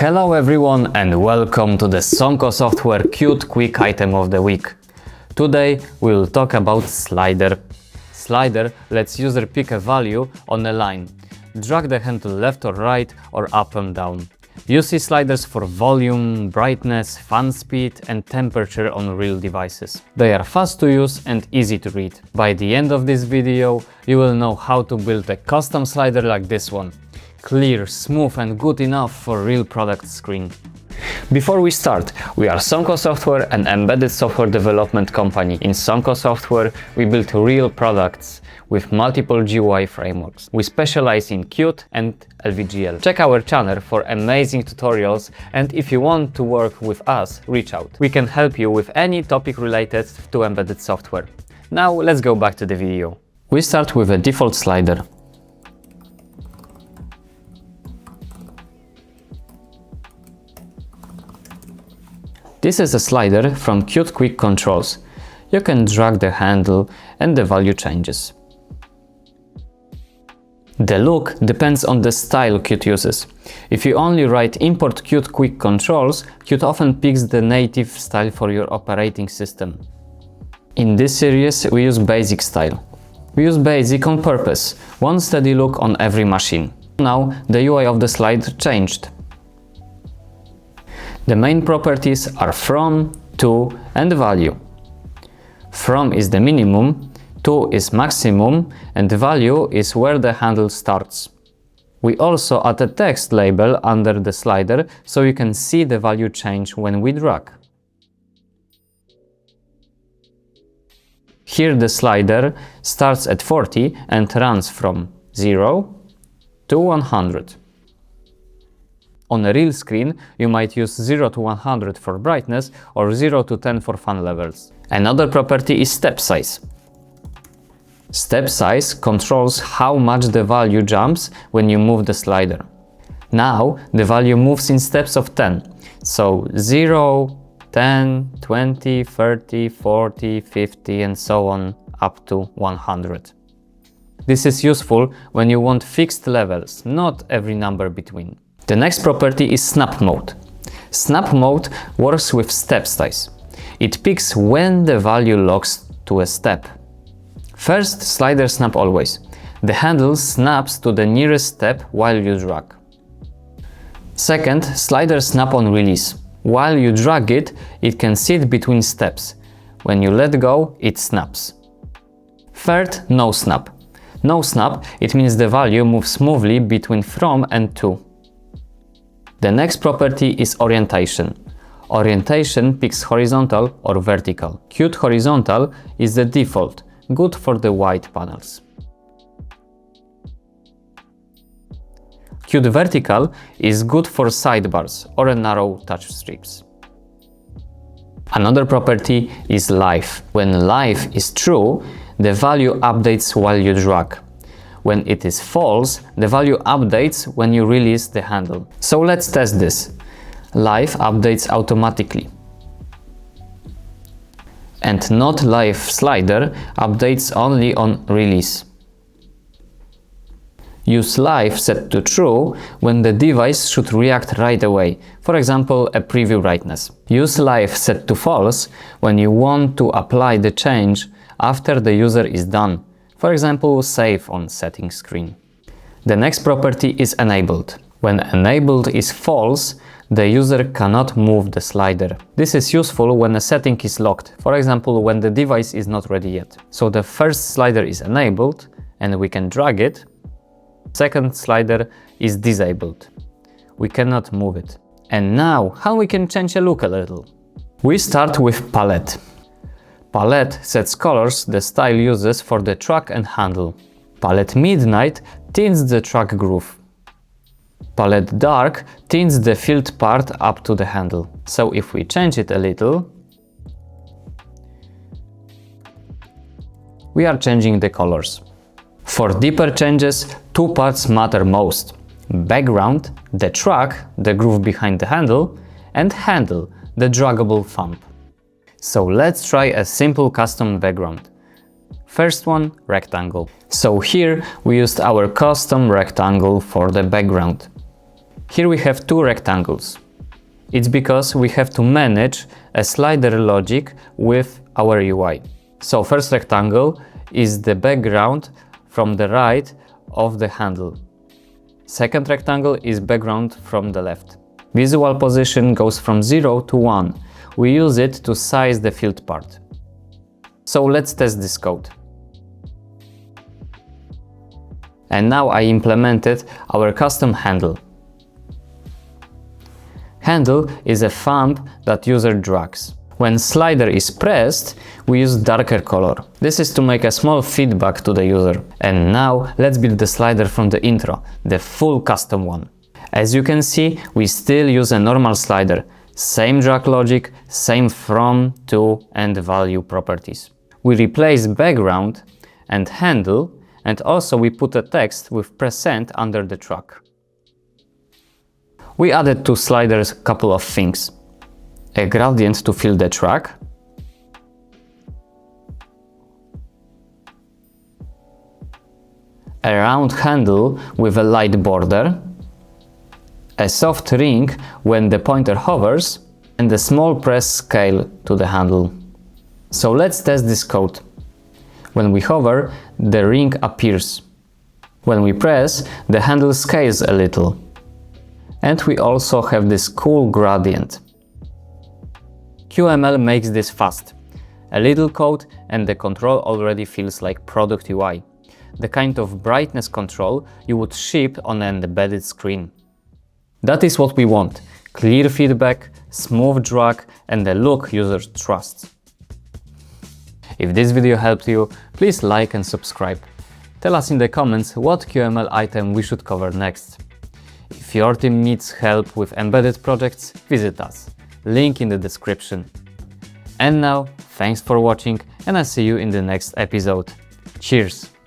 Hello everyone and welcome to the Somco Software Cute Quick Item of the Week. Today we'll talk about Slider. Slider lets user pick a value on a line. Drag the handle left or right or up and down. You see sliders for volume, brightness, fan speed and temperature on real devices. They are fast to use and easy to read. By the end of this video you will know how to build a custom slider like this one. Clear, smooth and good enough for real product screen. Before we start, we are Somco Software, an embedded software development company. In Somco Software, we build real products with multiple GUI frameworks. We specialize in Qt and LVGL. Check our channel for amazing tutorials, and if you want to work with us, reach out. We can help you with any topic related to embedded software. Now let's go back to the video. We start with a default slider. This is a slider from Qt Quick Controls. You can drag the handle and the value changes. The look depends on the style Qt uses. If you only write import Qt Quick Controls, Qt often picks the native style for your operating system. In this series we use basic style. We use basic on purpose, one steady look on every machine. Now the UI of the slide changed. The main properties are from, to and value. From is the minimum, to is maximum and value is where the handle starts. We also add a text label under the slider so you can see the value change when we drag. Here the slider starts at 40 and runs from 0 to 100. On a real screen, you might use 0 to 100 for brightness or 0 to 10 for fan levels. Another property is stepSize. stepSize controls how much the value jumps when you move the slider. Now the value moves in steps of 10, so 0, 10, 20, 30, 40, 50 and so on up to 100. This is useful when you want fixed levels, not every number between. The next property is snapMode. snapMode works with stepSize. It picks when the value locks to a step. First, slider snap always. The handle snaps to the nearest step while you drag. Second, slider snap on release. While you drag it, it can sit between steps. When you let go, it snaps. Third, no snap. No snap, it means the value moves smoothly between from and to. The next property is orientation. Orientation picks horizontal or vertical. Qt horizontal is the default, good for the wide panels. Qt vertical is good for sidebars or narrow touch strips. Another property is live. When live is true, the value updates while you drag. When it is false, the value updates when you release the handle. So let's test this. Live updates automatically. And not live slider updates only on release. Use live set to true when the device should react right away, for example a preview brightness. Use live set to false when you want to apply the change after the user is done. For example, save on settings screen. The next property is enabled. When enabled is false, the user cannot move the slider. This is useful when a setting is locked, for example when the device is not ready yet. So the first slider is enabled and we can drag it. Second slider is disabled. We cannot move it. And now, how we can change the look a little? We start with palette. Palette sets colors the style uses for the track and handle. Palette Midnight tints the track groove. Palette Dark tints the filled part up to the handle. So if we change it a little, we are changing the colors. For deeper changes, two parts matter most. Background, the track, the groove behind the handle, and handle, the draggable thumb. So let's try a simple custom background. First one, rectangle. So here we used our custom rectangle for the background. Here we have two rectangles. It's because we have to manage a slider logic with our UI. So first rectangle is the background from the right of the handle. Second rectangle is background from the left. Visual position goes from 0 to 1. We use it to size the filled part. So let's test this code. And now I implemented our custom handle. Handle is a thumb that user drags. When slider is pressed, we use darker color. This is to make a small feedback to the user. And now let's build the slider from the intro, the full custom one. As you can see, we still use a normal slider. Same drag logic, same from, to and value properties. We replace background and handle, and also we put a text with % under the track. We added to sliders a couple of things. A gradient to fill the track, a round handle with a light border, a soft ring when the pointer hovers, and a small press scale to the handle. So let's test this code. When we hover, the ring appears. When we press, the handle scales a little. And we also have this cool gradient. QML makes this fast. A little code and the control already feels like product UI. The kind of brightness control you would ship on an embedded screen. That is what we want. Clear feedback, smooth drag and the look users trust. If this video helped you, please like and subscribe. Tell us in the comments what QML item we should cover next. If your team needs help with embedded projects, visit us. Link in the description. And now, thanks for watching and I'll see you in the next episode. Cheers!